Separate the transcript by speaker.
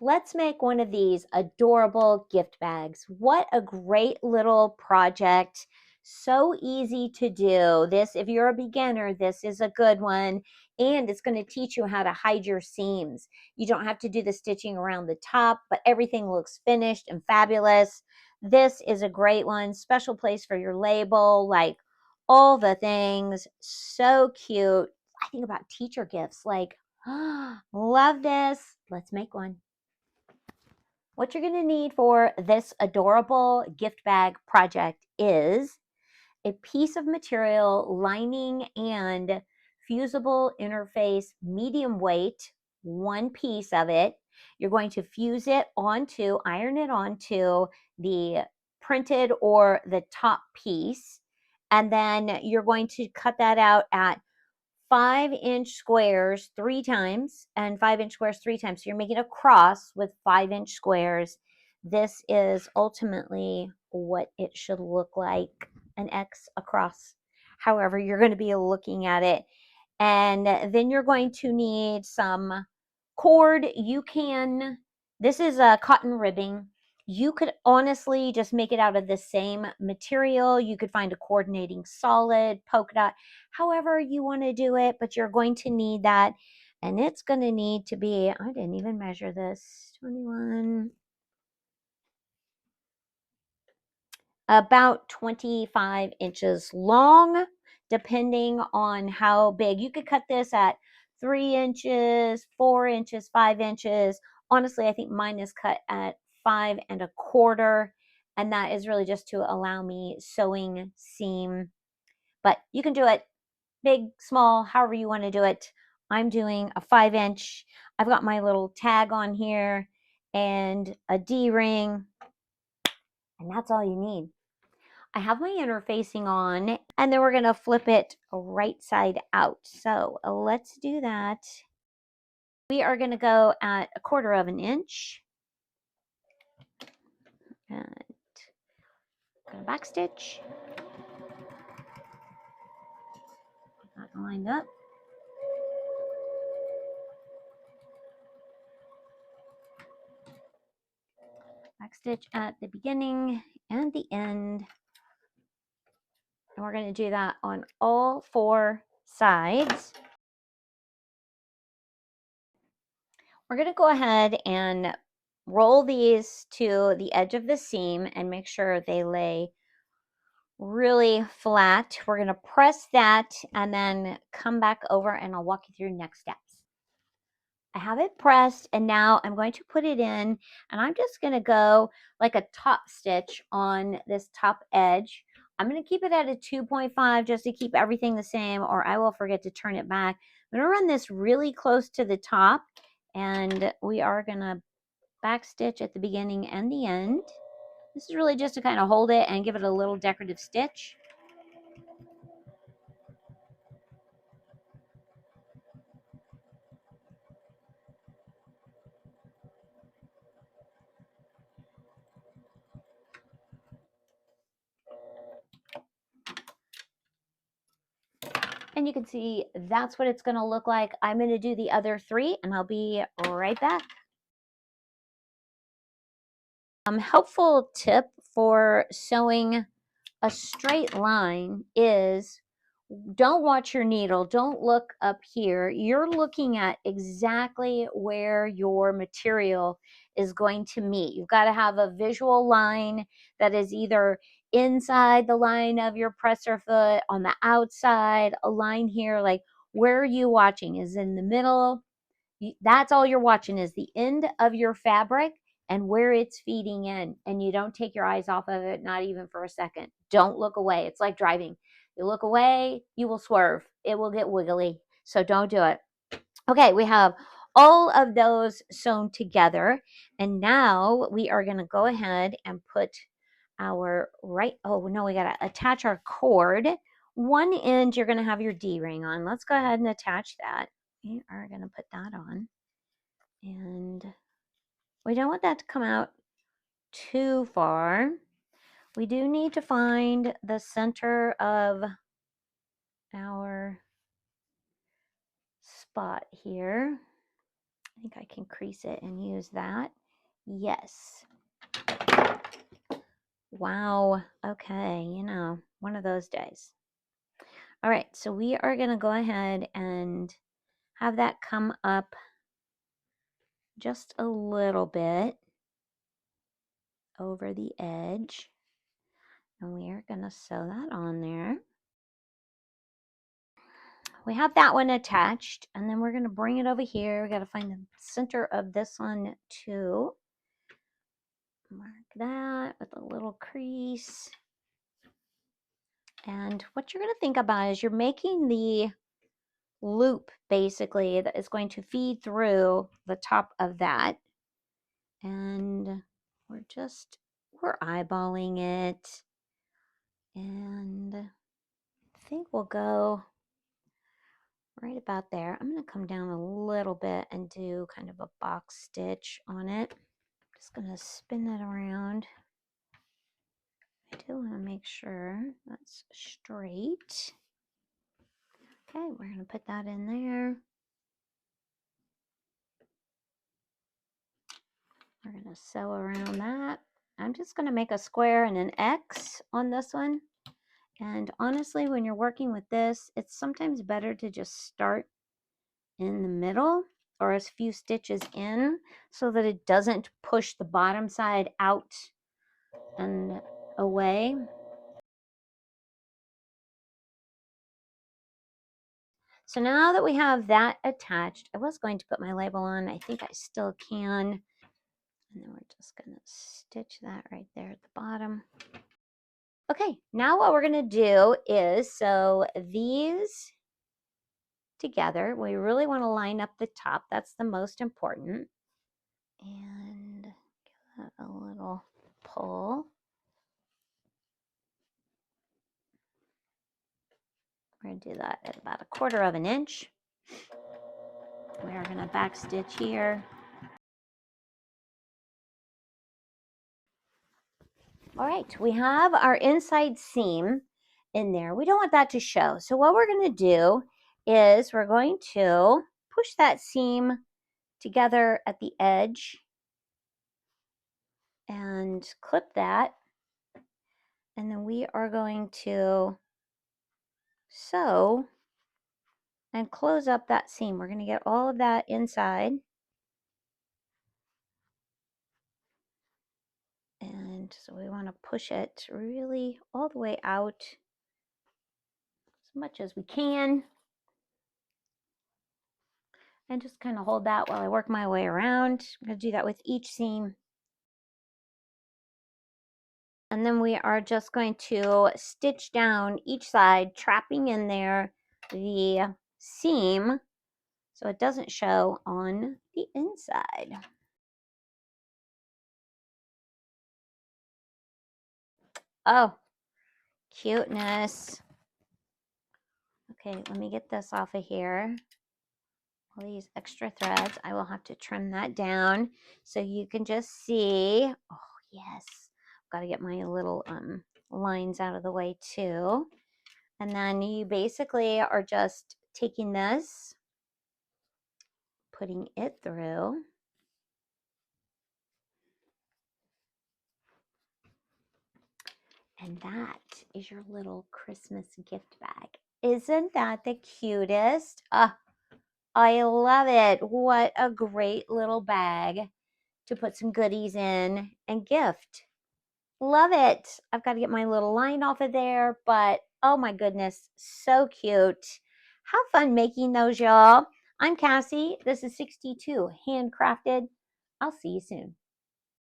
Speaker 1: Let's make one of these adorable gift bags. What a great little project. So easy to do. This, if you're a beginner, this is a good one. And it's going to teach you how to hide your seams. You don't have to do the stitching around the top, but everything looks finished and fabulous. This is a great one. Special place for your label, like all the things. So cute. I think about teacher gifts, like, love this. Let's make one. What you're going to need for this adorable gift bag project is a piece of material, lining and fusible interface, medium weight, one piece of it. You're going to fuse it onto, iron it onto the printed or the top piece. And then you're going to cut that out at 5-inch squares 3 times and 5-inch squares 3 times. So you're making a cross with 5-inch squares. This is ultimately what it should look like, an X across, however you're going to be looking at it. And then you're going to need some cord. This is a cotton ribbing. You could honestly just make it out of the same material. You could find a coordinating solid, polka dot, however you want to do it, but you're going to need that. And it's going to need to be, I didn't even measure this, 21, about 25 inches long, depending on how big. You could cut this at 3 inches, 4 inches, 5 inches. Honestly, I think mine is cut at 5 1/4, and that is really just to allow me sewing seam. But you can do it big, small, however you want to do it. I'm doing a 5-inch. I've got my little tag on here and a D-ring, and that's all you need. I have my interfacing on, and then we're going to flip it right side out. So let's do that. We are going to go at 1/4 of an inch and going to back stitch. Got that lined up. Back stitch at the beginning and the end. And we're going to do that on all 4 sides. We're going to go ahead and roll these to the edge of the seam and make sure they lay really flat. We're going to press that and then come back over and I'll walk you through next steps. I have it pressed and now I'm going to put it in, and I'm just going to go like a top stitch on this top edge. I'm going to keep it at a 2.5 just to keep everything the same, or I will forget to turn it back. I'm going to run this really close to the top, and we are going to back stitch at the beginning and the end. This is really just to kind of hold it and give it a little decorative stitch. And you can see that's what it's going to look like. I'm going to do the other 3 and I'll be right back. Helpful tip for sewing a straight line is don't watch your needle. Don't look up here. You're looking at exactly where your material is going to meet. You've got to have a visual line that is either inside the line of your presser foot, on the outside, a line here. Like, where are you watching? Is in the middle? That's all you're watching, is the end of your fabric and where it's feeding in. And you don't take your eyes off of it, not even for a second. Don't look away. It's like driving. You look away, you will swerve. It will get wiggly. So don't do it. Okay, we have all of those sewn together. And now we are going to go ahead and put our oh no, we got to attach our cord. One end you're going to have your D-ring on. Let's go ahead and attach that. We are going to put that on. And we don't want that to come out too far. We do need to find the center of our spot here. I think I can crease it and use that. Yes. Wow. Okay, you know, one of those days. All right, so we are going to go ahead and have that come up just a little bit over the edge. And we are going to sew that on there. We have that one attached, and then we're going to bring it over here. We got to find the center of this one too. Mark that with a little crease. And what you're going to think about is you're making the loop basically that is going to feed through the top of that. And we're eyeballing it. And I think we'll go right about there. I'm going to come down a little bit and do kind of a box stitch on it. Just going to spin that around. I do want to make sure that's straight. Okay, we're going to put that in there. We're going to sew around that. I'm just going to make a square and an X on this one. And honestly, when you're working with this, it's sometimes better to just start in the middle or a few stitches in so that it doesn't push the bottom side out and away. So now that we have that attached, I was going to put my label on. I think I still can. And then we're just going to stitch that right there at the bottom. Okay, now what we're going to do is sew these together. We really want to line up the top. That's the most important. And give that a little pull. We're going to do that at about 1/4 of an inch. We are going to back stitch here. All right, we have our inside seam in there. We don't want that to show. So what we're going to do is we're going to push that seam together at the edge and clip that. And then we are going to sew and close up that seam. We're going to get all of that inside. And so we want to push it really all the way out as much as we can. And just kind of hold that while I work my way around. I'm going to do that with each seam. And then we are just going to stitch down each side, trapping in there the seam so it doesn't show on the inside. Oh, cuteness. Okay, let me get this off of here. All these extra threads, I will have to trim that down so you can just see. Oh, yes. Got to get my little lines out of the way too. And then you basically are just taking this, putting it through. And that is your little Christmas gift bag. Isn't that the cutest? I love it. What a great little bag to put some goodies in and gift. Love it. I've got to get my little line off of there, but oh my goodness, so cute. Have fun making those, y'all. I'm Cassie. This is 62 Handcrafted. I'll see you soon.